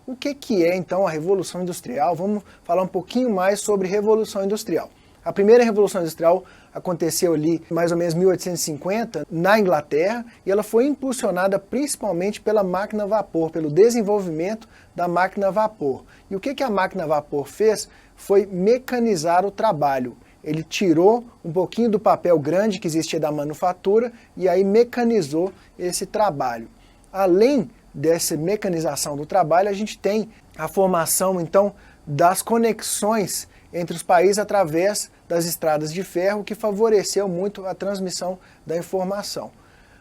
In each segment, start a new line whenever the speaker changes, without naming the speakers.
O que é então a Revolução Industrial? Vamos falar um pouquinho mais sobre Revolução Industrial. A primeira Revolução Industrial aconteceu ali mais ou menos 1850 na Inglaterra e ela foi impulsionada principalmente pela máquina a vapor, pelo desenvolvimento da máquina a vapor. E o que a máquina a vapor fez foi mecanizar o trabalho. Ele tirou um pouquinho do papel grande que existia da manufatura e aí mecanizou esse trabalho. Além dessa mecanização do trabalho, a gente tem a formação então das conexões entre os países através das estradas de ferro, que favoreceu muito a transmissão da informação.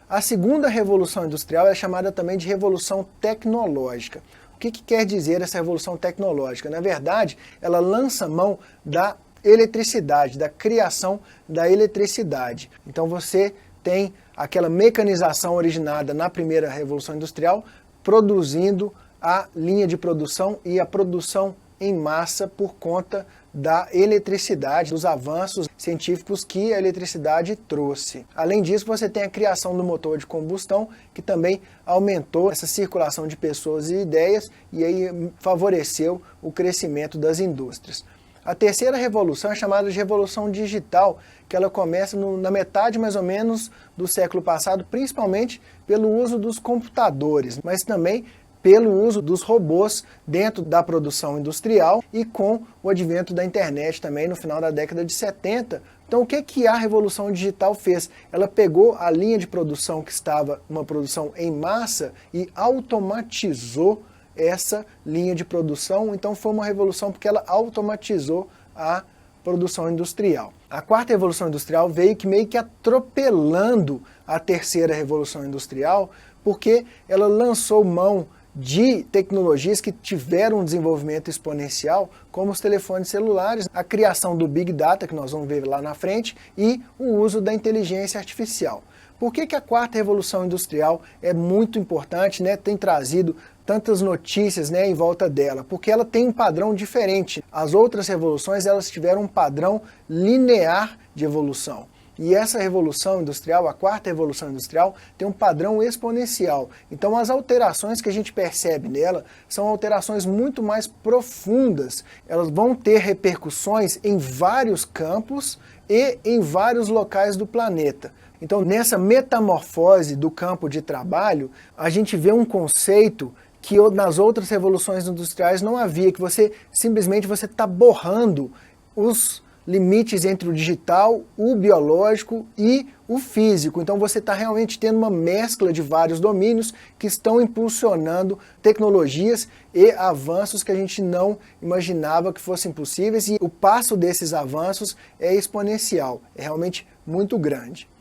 A segunda revolução industrial é chamada também de revolução tecnológica. O que quer dizer essa revolução tecnológica? Na verdade, ela lança mão da eletricidade, da criação da eletricidade. Então você tem aquela mecanização originada na primeira revolução industrial, produzindo a linha de produção e a produção em massa por conta da eletricidade, dos avanços científicos que a eletricidade trouxe. Além disso, você tem a criação do motor de combustão, que também aumentou essa circulação de pessoas e ideias e aí favoreceu o crescimento das indústrias. A terceira revolução é chamada de revolução digital, que ela começa na metade mais ou menos do século passado, principalmente pelo uso dos computadores, mas também pelo uso dos robôs dentro da produção industrial e com o advento da internet também no final da década de 70. Então o que a revolução digital fez? Ela pegou a linha de produção que estava uma produção em massa e automatizou essa linha de produção. Então foi uma revolução porque ela automatizou a produção industrial. A quarta revolução industrial veio meio que atropelando a terceira revolução industrial, porque ela lançou mão de tecnologias que tiveram um desenvolvimento exponencial, como os telefones celulares, a criação do Big Data, que nós vamos ver lá na frente, e o uso da inteligência artificial. Por que a quarta revolução industrial é muito importante, né? Tem trazido tantas notícias, né, em volta dela? Porque ela tem um padrão diferente. As outras revoluções elas tiveram um padrão linear de evolução. E essa revolução industrial, a quarta revolução industrial, tem um padrão exponencial. Então as alterações que a gente percebe nela são alterações muito mais profundas. Elas vão ter repercussões em vários campos e em vários locais do planeta. Então nessa metamorfose do campo de trabalho, a gente vê um conceito que nas outras revoluções industriais não havia, que você simplesmente está borrando os limites entre o digital, o biológico e o físico. Então você está realmente tendo uma mescla de vários domínios que estão impulsionando tecnologias e avanços que a gente não imaginava que fossem possíveis, e o passo desses avanços é exponencial, é realmente muito grande.